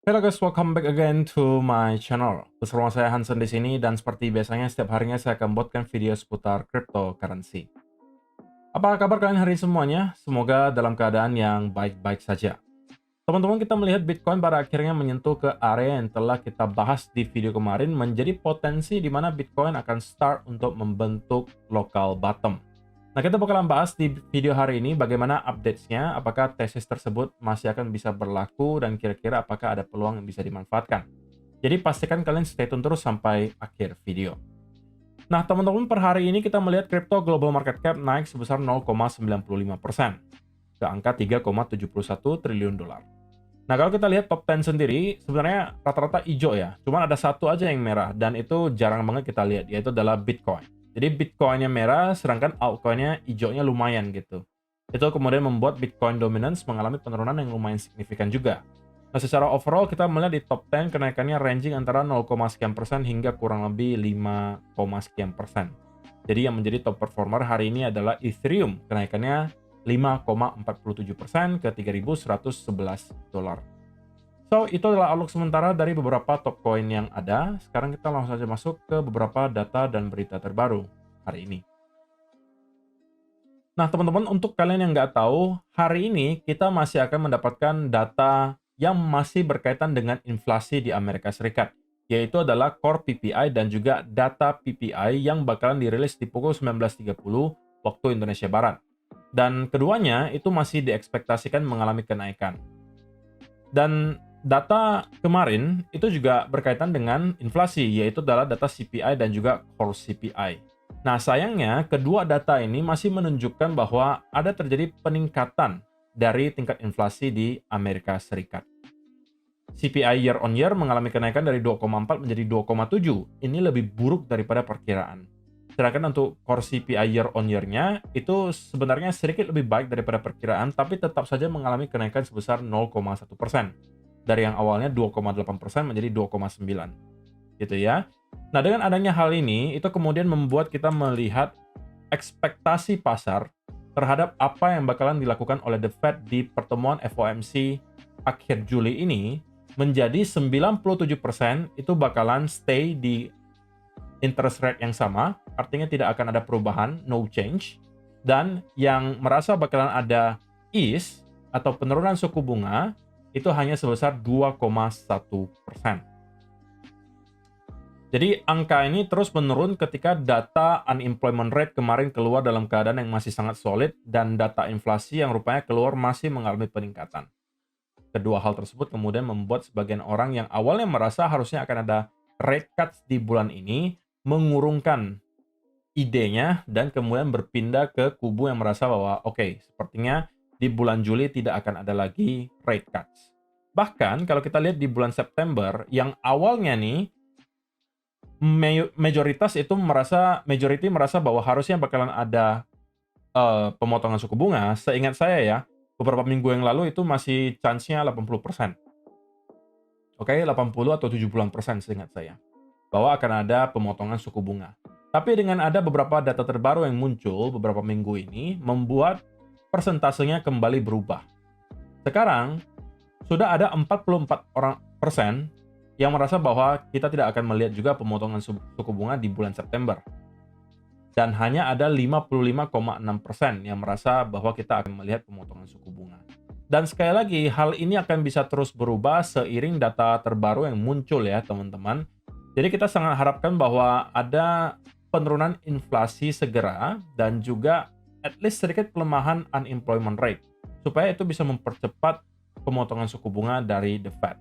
Hello guys, welcome back again to my channel. Bersama saya Hansen di sini dan seperti biasanya setiap harinya saya akan buatkan video seputar cryptocurrency. Apa kabar kalian hari ini semuanya? Semoga dalam keadaan yang baik-baik saja. Teman-teman, kita melihat Bitcoin pada akhirnya menyentuh ke area yang telah kita bahas di video kemarin, menjadi potensi di mana Bitcoin akan start untuk membentuk local bottom. Nah, kita bakalan bahas di video hari ini bagaimana updates-nya, apakah tesis tersebut masih akan bisa berlaku, dan kira-kira apakah ada peluang yang bisa dimanfaatkan. Jadi pastikan kalian stay tune terus sampai akhir video. Nah, teman-teman, per hari ini kita melihat crypto global market cap naik sebesar 0,95% ke angka 3,71 triliun dolar. Nah, kalau kita lihat top 10 sendiri, sebenarnya rata-rata hijau ya. Cuman ada satu aja yang merah, dan itu jarang banget kita lihat, yaitu adalah Bitcoin. Jadi Bitcoin-nya merah, sedangkan altcoin-nya hijaunya lumayan gitu. Itu kemudian membuat Bitcoin dominance mengalami penurunan yang lumayan signifikan juga. Nah, secara overall kita melihat di top 10 kenaikannya ranging antara 0, sekian persen hingga kurang lebih 5, sekian persen. Jadi yang menjadi top performer hari ini adalah Ethereum, kenaikannya 5,47% ke 3.111 dolar. So, itu adalah outlook sementara dari beberapa top coin yang ada. Sekarang kita langsung saja masuk ke beberapa data dan berita terbaru hari ini. Nah, teman-teman, untuk kalian yang nggak tahu, hari ini kita masih akan mendapatkan data yang masih berkaitan dengan inflasi di Amerika Serikat, yaitu adalah Core PPI dan juga data PPI yang bakalan dirilis di pukul 19.30 waktu Indonesia Barat. Dan keduanya itu masih diekspektasikan mengalami kenaikan. Dan data kemarin itu juga berkaitan dengan inflasi, yaitu adalah data CPI dan juga Core CPI. Nah, sayangnya kedua data ini masih menunjukkan bahwa ada terjadi peningkatan dari tingkat inflasi di Amerika Serikat. CPI year on year mengalami kenaikan dari 2,4 menjadi 2,7. Ini lebih buruk daripada perkiraan. Sedangkan untuk core CPI year on year-nya itu sebenarnya sedikit lebih baik daripada perkiraan, tapi tetap saja mengalami kenaikan sebesar 0,1%. Dari yang awalnya 2,8% menjadi 2,9. Gitu ya. Nah, dengan adanya hal ini, itu kemudian membuat kita melihat ekspektasi pasar terhadap apa yang bakalan dilakukan oleh The Fed di pertemuan FOMC akhir Juli ini menjadi 97% itu bakalan stay di interest rate yang sama, artinya tidak akan ada perubahan, no change. Dan yang merasa bakalan ada ease atau penurunan suku bunga itu hanya sebesar 2,1%. Jadi angka ini terus menurun ketika data unemployment rate kemarin keluar dalam keadaan yang masih sangat solid dan data inflasi yang rupanya keluar masih mengalami peningkatan. Kedua hal tersebut kemudian membuat sebagian orang yang awalnya merasa harusnya akan ada rate cuts di bulan ini mengurungkan idenya dan kemudian berpindah ke kubu yang merasa bahwa oke, sepertinya di bulan Juli tidak akan ada lagi rate cuts. Bahkan kalau kita lihat di bulan September yang awalnya nih majority merasa bahwa harusnya bakalan ada pemotongan suku bunga. Seingat saya ya, beberapa minggu yang lalu itu masih chance-nya 80%. Oke, 80 atau 70% seingat saya. Bahwa akan ada pemotongan suku bunga. Tapi dengan ada beberapa data terbaru yang muncul beberapa minggu ini, membuat persentasenya kembali berubah. Sekarang, sudah ada 44% yang merasa bahwa kita tidak akan melihat juga pemotongan suku bunga di bulan September. Dan hanya ada 55,6% yang merasa bahwa kita akan melihat pemotongan suku bunga. Dan sekali lagi, hal ini akan bisa terus berubah seiring data terbaru yang muncul ya teman-teman. Jadi kita sangat harapkan bahwa ada penurunan inflasi segera dan juga at least sedikit pelemahan unemployment rate. Supaya itu bisa mempercepat pemotongan suku bunga dari The Fed.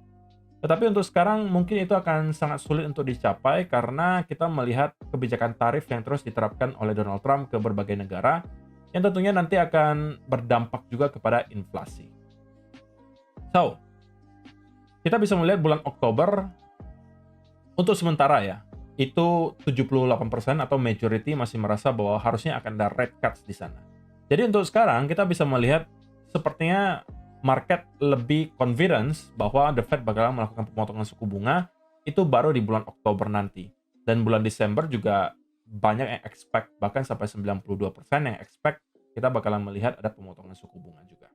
Tetapi untuk sekarang mungkin itu akan sangat sulit untuk dicapai karena kita melihat kebijakan tarif yang terus diterapkan oleh Donald Trump ke berbagai negara yang tentunya nanti akan berdampak juga kepada inflasi. So, kita bisa melihat bulan Oktober untuk sementara ya, itu 78% atau majority masih merasa bahwa harusnya akan ada rate cuts di sana. Jadi untuk sekarang kita bisa melihat sepertinya market lebih confidence bahwa The Fed bakal melakukan pemotongan suku bunga itu baru di bulan Oktober nanti. Dan bulan Desember juga banyak yang expect, bahkan sampai 92% yang expect kita bakalan melihat ada pemotongan suku bunga juga.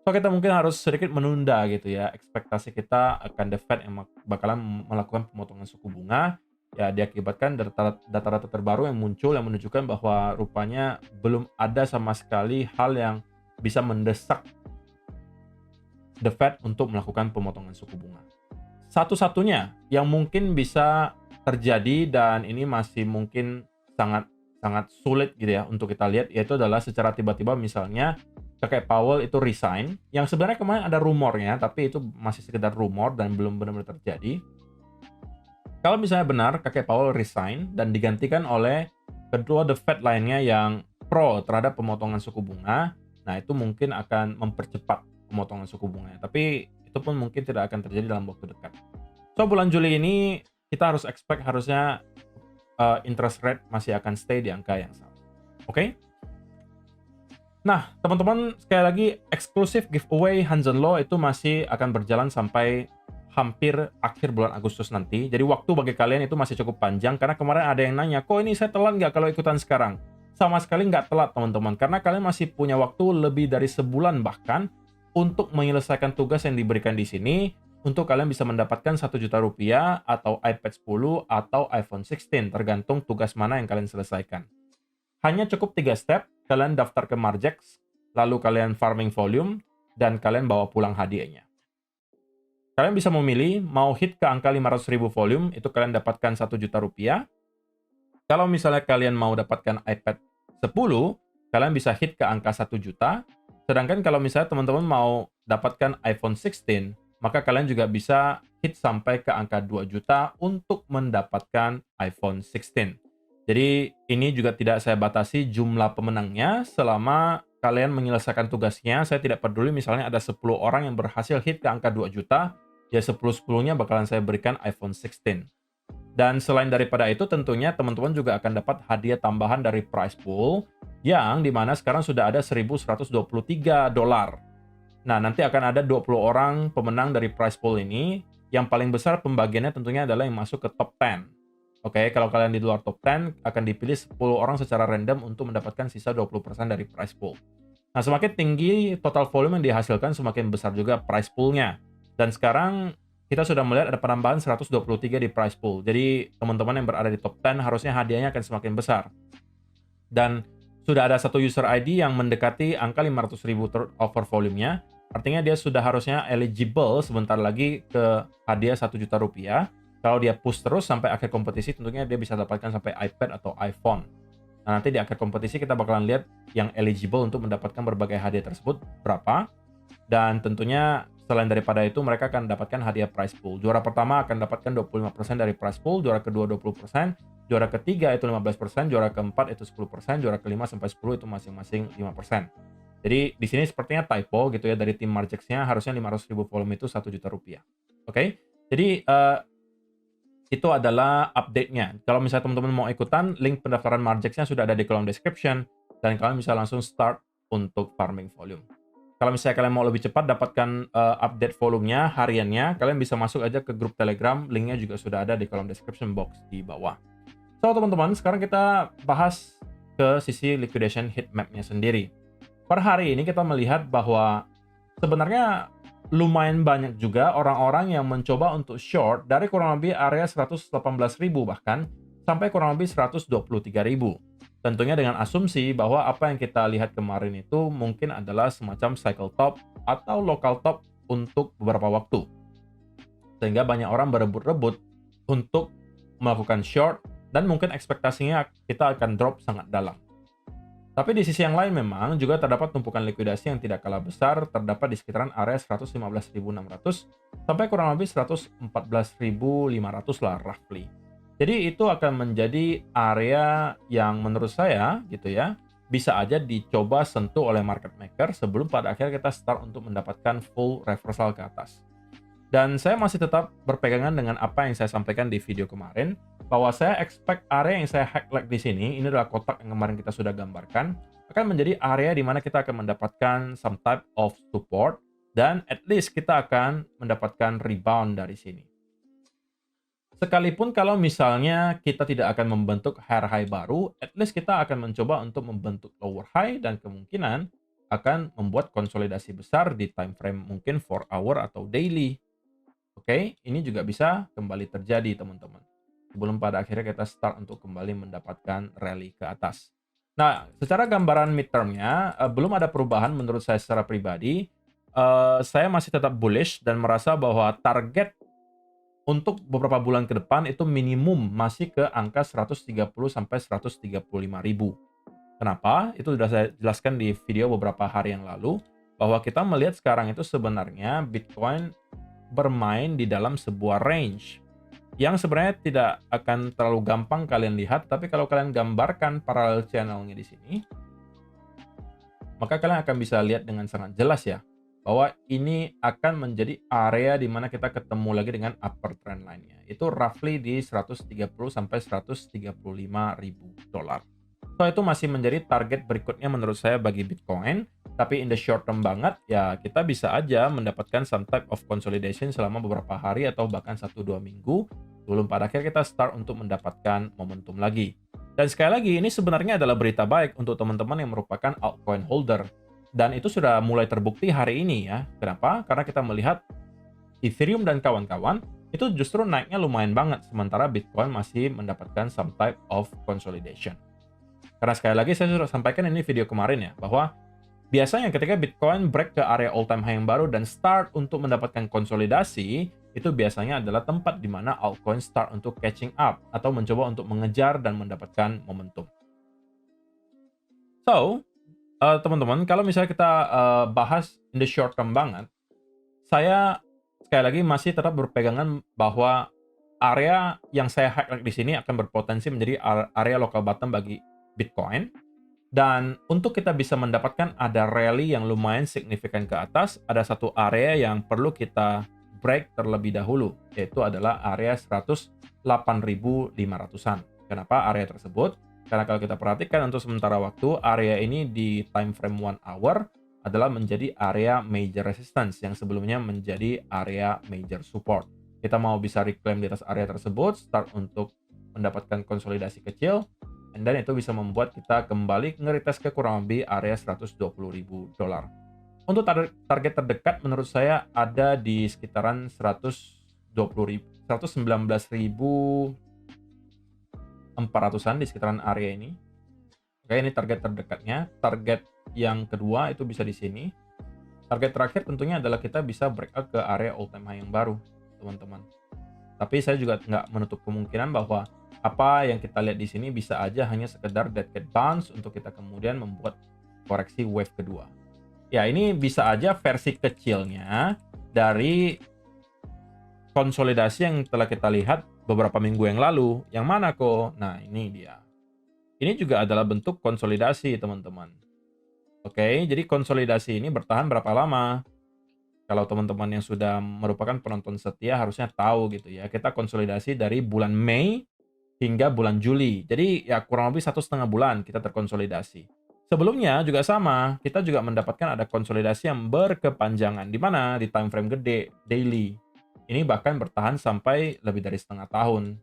So kita mungkin harus sedikit menunda gitu ya, ekspektasi kita akan The Fed yang bakalan melakukan pemotongan suku bunga, ya diakibatkan data-data terbaru yang muncul yang menunjukkan bahwa rupanya belum ada sama sekali hal yang bisa mendesak The Fed untuk melakukan pemotongan suku bunga. Satu-satunya yang mungkin bisa terjadi dan ini masih mungkin sangat sangat sulit gitu ya untuk kita lihat, yaitu adalah secara tiba-tiba misalnya Kakek Powell itu resign, yang sebenarnya kemarin ada rumornya, tapi itu masih sekedar rumor dan belum benar-benar terjadi. Kalau misalnya benar Kakek Powell resign dan digantikan oleh kedua The Fed lainnya yang pro terhadap pemotongan suku bunga, nah itu mungkin akan mempercepat pemotongan suku bunganya. Tapi itu pun mungkin tidak akan terjadi dalam waktu dekat. So bulan Juli ini kita harus expect harusnya interest rate masih akan stay di angka yang sama. Oke? Nah, teman-teman, sekali lagi eksklusif giveaway Hansen Law itu masih akan berjalan sampai hampir akhir bulan Agustus nanti. Jadi waktu bagi kalian itu masih cukup panjang karena kemarin ada yang nanya, kok ini saya telat nggak kalau ikutan sekarang? Sama sekali nggak telat teman-teman, karena kalian masih punya waktu lebih dari sebulan bahkan untuk menyelesaikan tugas yang diberikan di sini untuk kalian bisa mendapatkan 1 juta rupiah atau iPad 10 atau iPhone 16 tergantung tugas mana yang kalian selesaikan. Hanya cukup 3 step, kalian daftar ke Margex, lalu kalian farming volume, dan kalian bawa pulang hadiahnya. Kalian bisa memilih mau hit ke angka 500.000 volume, itu kalian dapatkan 1 juta rupiah. Kalau misalnya kalian mau dapatkan iPad 10, kalian bisa hit ke angka 1 juta. Sedangkan kalau misalnya teman-teman mau dapatkan iPhone 16, maka kalian juga bisa hit sampai ke angka 2 juta untuk mendapatkan iPhone 16. Jadi ini juga tidak saya batasi jumlah pemenangnya selama kalian menyelesaikan tugasnya. Saya tidak peduli misalnya ada 10 orang yang berhasil hit ke angka 2 juta, ya 10-10-nya bakalan saya berikan iPhone 16. Dan selain daripada itu tentunya teman-teman juga akan dapat hadiah tambahan dari prize pool yang dimana sekarang sudah ada $1.123. Nah, nanti akan ada 20 orang pemenang dari prize pool ini. Yang paling besar pembagiannya tentunya adalah yang masuk ke top 10. Oke, kalau kalian di luar top 10, akan dipilih 10 orang secara random untuk mendapatkan sisa 20% dari prize pool. Nah, semakin tinggi total volume yang dihasilkan, semakin besar juga prize pool-nya. Dan sekarang kita sudah melihat ada penambahan 123 di prize pool. Jadi, teman-teman yang berada di top 10 harusnya hadiahnya akan semakin besar. Dan sudah ada satu user ID yang mendekati angka 500.000 over volume-nya. Artinya dia sudah harusnya eligible sebentar lagi ke hadiah 1 juta rupiah. Kalau dia push terus sampai akhir kompetisi, tentunya dia bisa dapatkan sampai iPad atau iPhone. Nah, nanti di akhir kompetisi kita bakalan lihat yang eligible untuk mendapatkan berbagai hadiah tersebut berapa. Dan tentunya selain daripada itu, mereka akan dapatkan hadiah prize pool. Juara pertama akan dapatkan 25% dari prize pool, juara kedua 20%, juara ketiga itu 15%, juara keempat itu 10%, juara kelima sampai 10 itu masing-masing 5%. Jadi di sini sepertinya typo gitu ya, dari tim Margex-nya harusnya 500.000 volume itu 1 juta rupiah. Oke? Jadi itu adalah update-nya. Kalau misalnya teman-teman mau ikutan, link pendaftaran Margex-nya sudah ada di kolom description, dan kalian bisa langsung start untuk farming volume. Kalau misalnya kalian mau lebih cepat dapatkan update volumenya, hariannya, kalian bisa masuk aja ke grup Telegram, linknya juga sudah ada di kolom description box di bawah. So teman-teman, sekarang kita bahas ke sisi liquidation heat map-nya sendiri. Per hari ini kita melihat bahwa sebenarnya lumayan banyak juga orang-orang yang mencoba untuk short dari kurang lebih area 118.000 bahkan sampai kurang lebih 123.000. Tentunya dengan asumsi bahwa apa yang kita lihat kemarin itu mungkin adalah semacam cycle top atau local top untuk beberapa waktu. Sehingga banyak orang berebut-rebut untuk melakukan short dan mungkin ekspektasinya kita akan drop sangat dalam. Tapi di sisi yang lain memang juga terdapat tumpukan likuidasi yang tidak kalah besar, terdapat di sekitaran area 115.600 sampai kurang lebih 114.500 lah roughly. Jadi itu akan menjadi area yang menurut saya gitu ya, bisa aja dicoba sentuh oleh market maker sebelum pada akhirnya kita start untuk mendapatkan full reversal ke atas. Dan saya masih tetap berpegangan dengan apa yang saya sampaikan di video kemarin, bahwa saya expect area yang saya highlight di sini, ini adalah kotak yang kemarin kita sudah gambarkan, akan menjadi area di mana kita akan mendapatkan some type of support, dan at least kita akan mendapatkan rebound dari sini. Sekalipun kalau misalnya kita tidak akan membentuk higher high baru, at least kita akan mencoba untuk membentuk lower high, dan kemungkinan akan membuat konsolidasi besar di time frame mungkin 4 hour atau daily. Oke, ini juga bisa kembali terjadi teman-teman. Sebelum pada akhirnya kita start untuk kembali mendapatkan rally ke atas. Nah, secara gambaran midterm-nya, belum ada perubahan menurut saya secara pribadi. Saya masih tetap bullish dan merasa bahwa target untuk beberapa bulan ke depan itu minimum masih ke angka 130 sampai 135.000. Kenapa? Itu sudah saya jelaskan di video beberapa hari yang lalu, bahwa kita melihat sekarang itu sebenarnya Bitcoin bermain di dalam sebuah range yang sebenarnya tidak akan terlalu gampang kalian lihat, tapi kalau kalian gambarkan parallel channel-nya di sini, maka kalian akan bisa lihat dengan sangat jelas ya, bahwa ini akan menjadi area di mana kita ketemu lagi dengan upper trend line-nya. Itu roughly di 130 sampai 135.000 dolar. So itu masih menjadi target berikutnya menurut saya bagi Bitcoin, tapi in the short term banget ya kita bisa aja mendapatkan some type of consolidation selama beberapa hari atau bahkan 1-2 minggu sebelum pada akhirnya kita start untuk mendapatkan momentum lagi. Dan sekali lagi ini sebenarnya adalah berita baik untuk teman-teman yang merupakan altcoin holder. Dan itu sudah mulai terbukti hari ini ya. Kenapa? Karena kita melihat Ethereum dan kawan-kawan itu justru naiknya lumayan banget, sementara Bitcoin masih mendapatkan some type of consolidation. Karena sekali lagi saya sudah sampaikan ini video kemarin ya, bahwa biasanya ketika Bitcoin break ke area all time high yang baru dan start untuk mendapatkan konsolidasi, itu biasanya adalah tempat di mana altcoin start untuk catching up atau mencoba untuk mengejar dan mendapatkan momentum. So, teman-teman, kalau misalnya kita bahas in the short term banget, saya sekali lagi masih tetap berpegangan bahwa area yang saya highlight di sini akan berpotensi menjadi area local bottom bagi Bitcoin. Dan untuk kita bisa mendapatkan ada rally yang lumayan signifikan ke atas, ada satu area yang perlu kita break terlebih dahulu, yaitu adalah area 108.500-an. Kenapa area tersebut? Karena kalau kita perhatikan untuk sementara waktu, area ini di time frame 1 hour adalah menjadi area major resistance yang sebelumnya menjadi area major support. Kita mau bisa reclaim di atas area tersebut, start untuk mendapatkan konsolidasi kecil, dan itu bisa membuat kita kembali nge-retest ke kurang lebih area 120.000 dolar. Untuk target terdekat menurut saya ada di sekitaran 119.400-an di sekitaran area ini. Oke, ini target terdekatnya. Target yang kedua itu bisa di sini. Target terakhir tentunya adalah kita bisa breakout ke area all time high yang baru, teman-teman. Tapi saya juga nggak menutup kemungkinan bahwa apa yang kita lihat di sini bisa aja hanya sekedar dead cat bounce untuk kita kemudian membuat koreksi wave kedua. Ya, ini bisa aja versi kecilnya dari konsolidasi yang telah kita lihat beberapa minggu yang lalu. Yang mana kok? Nah, ini dia. Ini juga adalah bentuk konsolidasi, teman-teman. Oke, jadi konsolidasi ini bertahan berapa lama? Kalau teman-teman yang sudah merupakan penonton setia harusnya tahu gitu ya. Kita konsolidasi dari bulan Mei hingga bulan Juli. Jadi ya kurang lebih 1,5 bulan kita terkonsolidasi. Sebelumnya juga sama, kita juga mendapatkan ada konsolidasi yang berkepanjangan. Di mana? Di time frame gede, daily. Ini bahkan bertahan sampai lebih dari setengah tahun.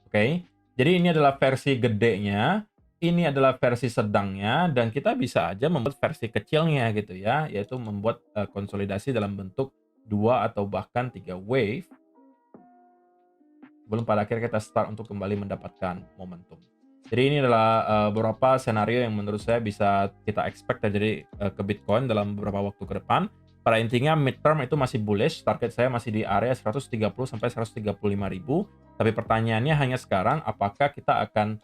Oke, jadi ini adalah versi gedenya, ini adalah versi sedangnya, dan kita bisa aja membuat versi kecilnya gitu ya, yaitu membuat konsolidasi dalam bentuk 2 atau bahkan 3 wave. Belum pada akhirnya kita start untuk kembali mendapatkan momentum. Jadi ini adalah beberapa senario yang menurut saya bisa kita expect terjadi ke Bitcoin dalam beberapa waktu ke depan. Pada intinya midterm itu masih bullish, target saya masih di area 130 sampai 135.000. Tapi pertanyaannya hanya sekarang apakah kita akan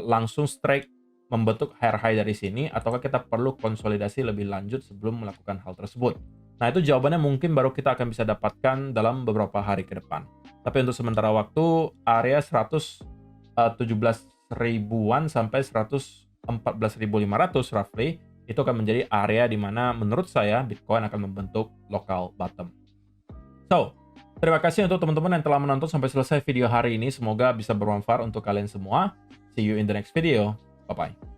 langsung straight membentuk higher high dari sini ataukah kita perlu konsolidasi lebih lanjut sebelum melakukan hal tersebut. Nah, itu jawabannya mungkin baru kita akan bisa dapatkan dalam beberapa hari ke depan. Tapi untuk sementara waktu area 117.000-an sampai 114.500 roughly itu akan menjadi area di mana menurut saya Bitcoin akan membentuk local bottom. So, terima kasih untuk teman-teman yang telah menonton sampai selesai video hari ini. Semoga bisa bermanfaat untuk kalian semua. See you in the next video. Bye-bye.